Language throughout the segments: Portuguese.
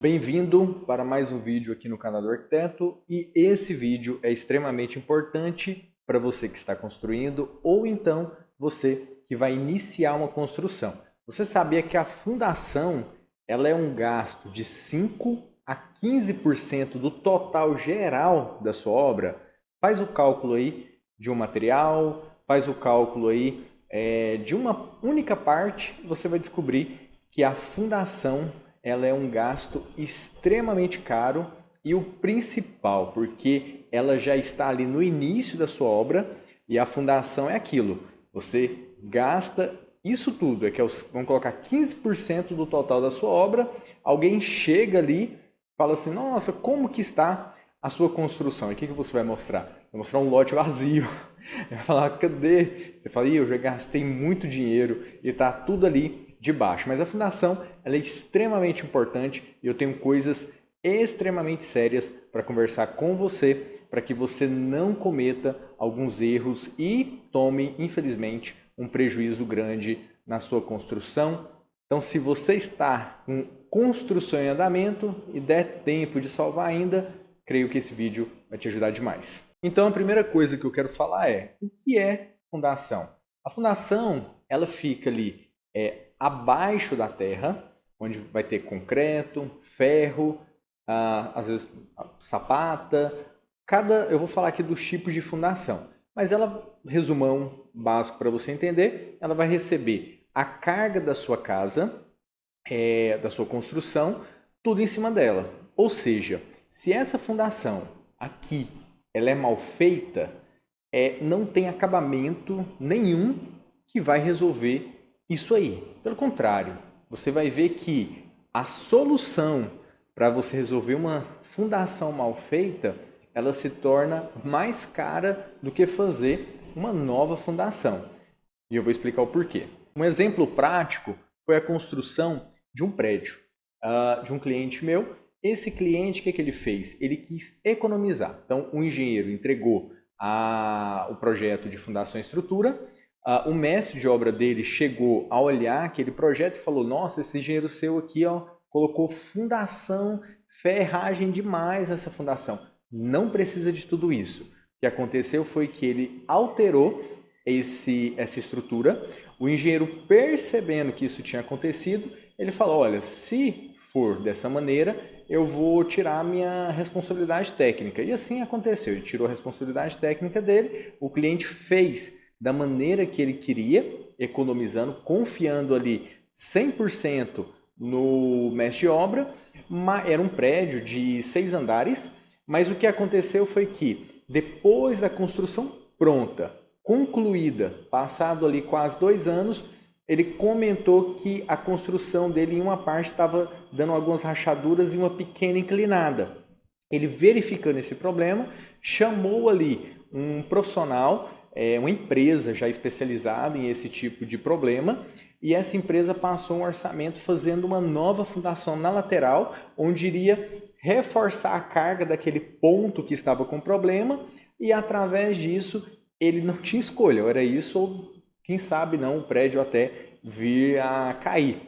Bem-vindo para mais um vídeo aqui no canal do Arquiteto, e esse vídeo é extremamente importante para você que está construindo ou então você que vai iniciar uma construção. Você sabia que a fundação ela é um gasto de 5 a 15% do total geral da sua obra? Faz o cálculo aí de um material, faz o cálculo aí de uma única parte, você vai descobrir que a fundação ela é um gasto extremamente caro e o principal, porque ela já está ali no início da sua obra e a fundação é aquilo. Você gasta isso tudo, vamos colocar 15% do total da sua obra, alguém chega ali, fala assim, nossa, como que está a sua construção? E o que você vai mostrar? Vai mostrar um lote vazio. Vai falar, cadê? Você fala, eu já gastei muito dinheiro e está tudo ali de baixo. Mas a fundação ela é extremamente importante e eu tenho coisas extremamente sérias para conversar com você, para que você não cometa alguns erros e tome, infelizmente, um prejuízo grande na sua construção. Então, se você está com construção em andamento e der tempo de salvar ainda, creio que esse vídeo vai te ajudar demais. Então, a primeira coisa que eu quero falar é, o que é fundação? A fundação, ela fica ali abaixo da terra, onde vai ter concreto, ferro, às vezes sapata. Eu vou falar aqui dos tipos de fundação, mas ela, resumão básico para você entender, ela vai receber a carga da sua casa, da sua construção, tudo em cima dela. Ou seja, se essa fundação aqui ela é mal feita, não tem acabamento nenhum que vai resolver isso aí. Pelo contrário, você vai ver que a solução para você resolver uma fundação mal feita, ela se torna mais cara do que fazer uma nova fundação. E eu vou explicar o porquê. Um exemplo prático foi a construção de um prédio de um cliente meu. Esse cliente, o que ele fez? Ele quis economizar. Então, o engenheiro entregou o projeto de fundação e estrutura. O mestre de obra dele chegou a olhar aquele projeto e falou, nossa, esse engenheiro seu aqui colocou fundação, ferragem demais nessa fundação. Não precisa de tudo isso. O que aconteceu foi que ele alterou essa estrutura. O engenheiro, percebendo que isso tinha acontecido, ele falou, olha, se for dessa maneira, eu vou tirar a minha responsabilidade técnica. E assim aconteceu, ele tirou a responsabilidade técnica dele, o cliente fez da maneira que ele queria, economizando, confiando ali 100% no mestre de obra. Era um prédio de 6 andares, mas o que aconteceu foi que depois da construção pronta, concluída, passado ali quase 2 anos, ele comentou que a construção dele em uma parte estava dando algumas rachaduras e uma pequena inclinada. Ele, verificando esse problema, chamou ali um profissional, uma empresa já especializada em esse tipo de problema, e essa empresa passou um orçamento fazendo uma nova fundação na lateral, onde iria reforçar a carga daquele ponto que estava com problema, e através disso ele não tinha escolha, era isso ou quem sabe não, o prédio até vir a cair,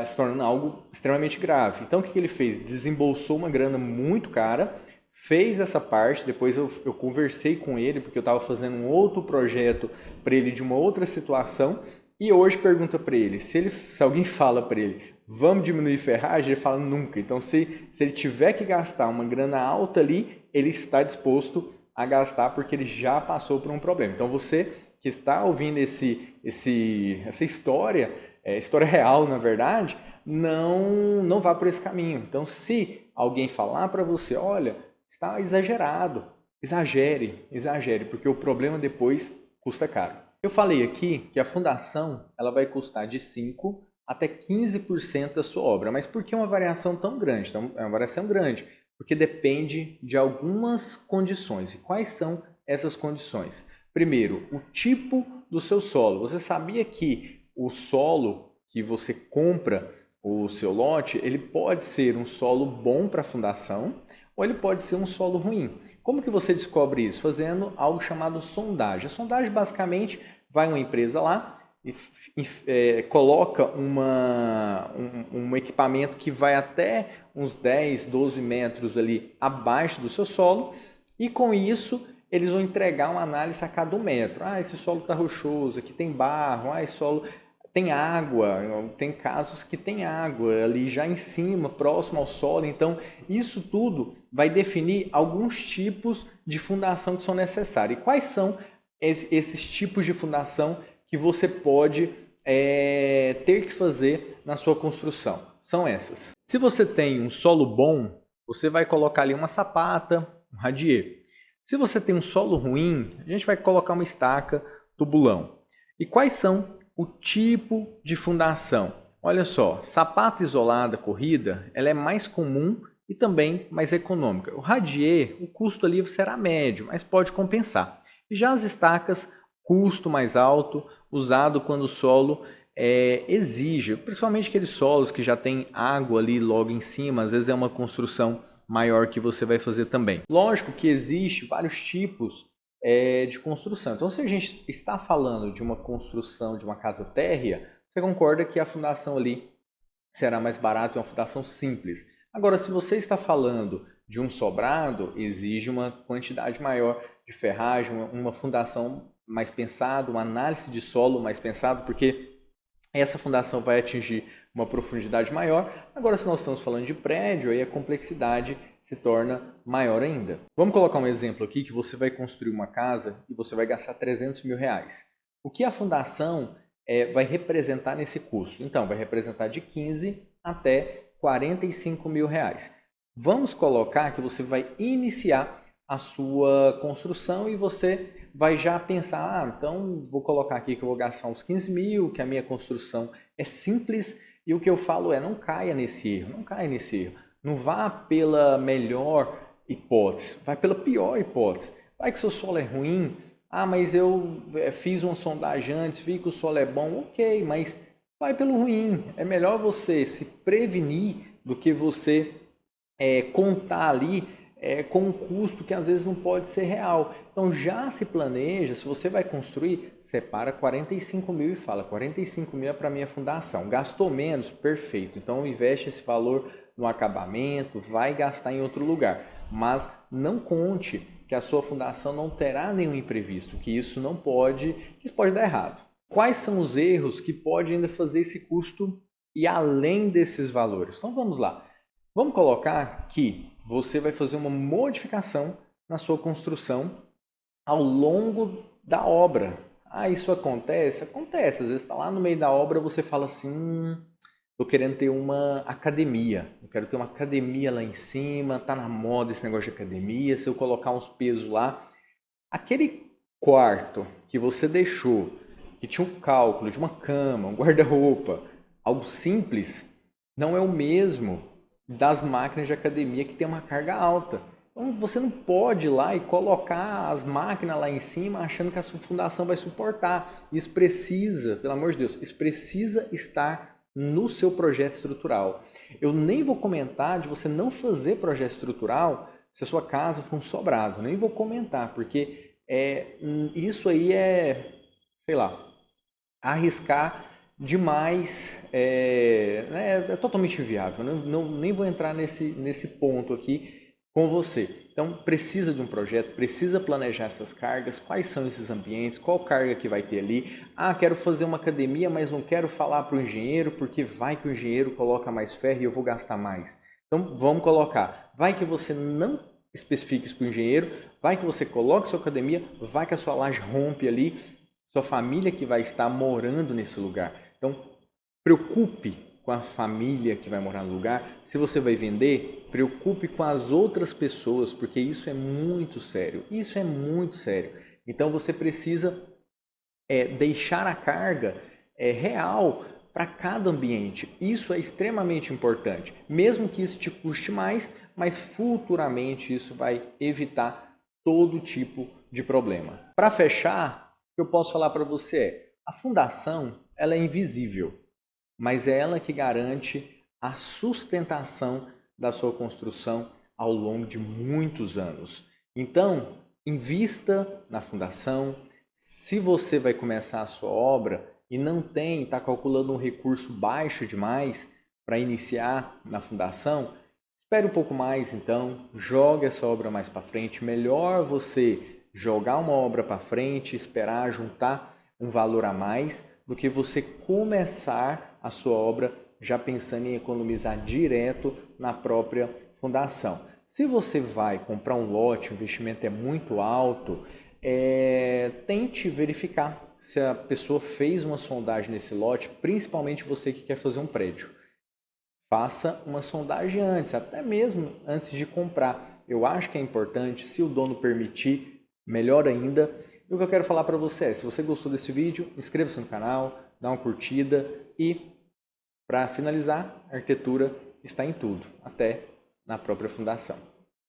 se tornando algo extremamente grave. Então o que ele fez? Desembolsou uma grana muito cara, fez essa parte, depois eu conversei com ele, porque eu estava fazendo um outro projeto para ele de uma outra situação, e hoje pergunta para ele, se alguém fala para ele, vamos diminuir ferragem, ele fala nunca. Então se ele tiver que gastar uma grana alta ali, ele está disposto a gastar porque ele já passou por um problema. Então você que está ouvindo essa história, história real na verdade, não vá por esse caminho. Então se alguém falar para você, olha, está exagerado, exagere, porque o problema depois custa caro. Eu falei aqui que a fundação ela vai custar de 5 até 15% da sua obra, mas por que uma variação tão grande? Então, é uma variação grande, porque depende de algumas condições. E quais são essas condições? Primeiro, o tipo do seu solo. Você sabia que o solo que você compra, o seu lote, ele pode ser um solo bom para fundação ou ele pode ser um solo ruim. Como que você descobre isso? Fazendo algo chamado sondagem. A sondagem basicamente vai uma empresa lá e coloca um equipamento que vai até uns 10, 12 metros ali abaixo do seu solo e com isso eles vão entregar uma análise a cada 1 metro. Esse solo está rochoso, aqui tem barro, esse solo tem água, tem casos que tem água ali já em cima, próximo ao solo. Então, isso tudo vai definir alguns tipos de fundação que são necessários. E quais são esses tipos de fundação que você pode ter que fazer na sua construção? São essas. Se você tem um solo bom, você vai colocar ali uma sapata, um radier. Se você tem um solo ruim, a gente vai colocar uma estaca, tubulão. E quais são o tipo de fundação? Olha só, sapata isolada corrida, ela é mais comum e também mais econômica. O radier, o custo ali será médio, mas pode compensar. E já as estacas, custo mais alto, usado quando o solo exige, principalmente aqueles solos que já tem água ali logo em cima, às vezes é uma construção maior que você vai fazer também. Lógico que existe vários tipos de construção. Então, se a gente está falando de uma construção de uma casa térrea, você concorda que a fundação ali será mais barata e uma fundação simples. Agora, se você está falando de um sobrado, exige uma quantidade maior de ferragem, uma fundação mais pensada, uma análise de solo mais pensada, porque essa fundação vai atingir uma profundidade maior. Agora, se nós estamos falando de prédio, aí a complexidade se torna maior ainda. Vamos colocar um exemplo aqui que você vai construir uma casa e você vai gastar 300 mil reais. O que a fundação vai representar nesse custo? Então, vai representar de 15 até 45 mil reais. Vamos colocar que você vai iniciar a sua construção e você vai já pensar, então vou colocar aqui que eu vou gastar uns 15 mil, que a minha construção é simples e o que eu falo não caia nesse erro, não caia nesse erro. Não vá pela melhor hipótese, vai pela pior hipótese. Vai que seu solo é ruim, mas eu fiz uma sondagem antes, vi que o solo é bom, ok, mas vai pelo ruim. É melhor você se prevenir do que você contar ali com um custo que às vezes não pode ser real. Então já se planeja, se você vai construir, separa 45 mil e fala, 45 mil é para minha fundação. Gastou menos? Perfeito. Então investe esse valor no acabamento, vai gastar em outro lugar. Mas não conte que a sua fundação não terá nenhum imprevisto, que isso não pode, isso pode dar errado. Quais são os erros que podem ainda fazer esse custo ir além desses valores? Então vamos lá. Vamos colocar que você vai fazer uma modificação na sua construção ao longo da obra. Isso acontece? Acontece. Às vezes está lá no meio da obra, você fala assim, estou querendo ter uma academia. Eu quero ter uma academia lá em cima, está na moda esse negócio de academia. Se eu colocar uns pesos lá, aquele quarto que você deixou, que tinha um cálculo de uma cama, um guarda-roupa, algo simples, não é o mesmo das máquinas de academia que tem uma carga alta. Então você não pode ir lá e colocar as máquinas lá em cima achando que a sua fundação vai suportar. Isso precisa, pelo amor de Deus, isso precisa estar no seu projeto estrutural. Eu nem vou comentar de você não fazer projeto estrutural se a sua casa for um sobrado. Nem vou comentar, porque isso aí sei lá, arriscar demais, é totalmente inviável. Nem vou entrar nesse ponto aqui com você. Então, precisa de um projeto, precisa planejar essas cargas, quais são esses ambientes, qual carga que vai ter ali. Quero fazer uma academia, mas não quero falar para o engenheiro, porque vai que o engenheiro coloca mais ferro e eu vou gastar mais. Então, vamos colocar. Vai que você não especifique isso para o engenheiro, vai que você coloque sua academia, vai que a sua laje rompe ali, sua família que vai estar morando nesse lugar. Então, preocupe com a família que vai morar no lugar. Se você vai vender, preocupe com as outras pessoas, porque isso é muito sério. Isso é muito sério. Então, você precisa deixar a carga real para cada ambiente. Isso é extremamente importante. Mesmo que isso te custe mais, mas futuramente isso vai evitar todo tipo de problema. Para fechar, o que eu posso falar para você a fundação ela é invisível, mas é ela que garante a sustentação da sua construção ao longo de muitos anos. Então, invista na fundação. Se você vai começar a sua obra e não está calculando um recurso baixo demais para iniciar na fundação, Espere um pouco mais então, jogue essa obra mais para frente. Melhor você jogar uma obra para frente, esperar juntar um valor a mais, do que você começar a sua obra já pensando em economizar direto na própria fundação. Se você vai comprar um lote, o investimento é muito alto, tente verificar se a pessoa fez uma sondagem nesse lote, principalmente você que quer fazer um prédio. Faça uma sondagem antes, até mesmo antes de comprar. Eu acho que é importante, se o dono permitir, melhor ainda. E o que eu quero falar para você é, se você gostou desse vídeo, inscreva-se no canal, dá uma curtida e, para finalizar, a arquitetura está em tudo, até na própria fundação.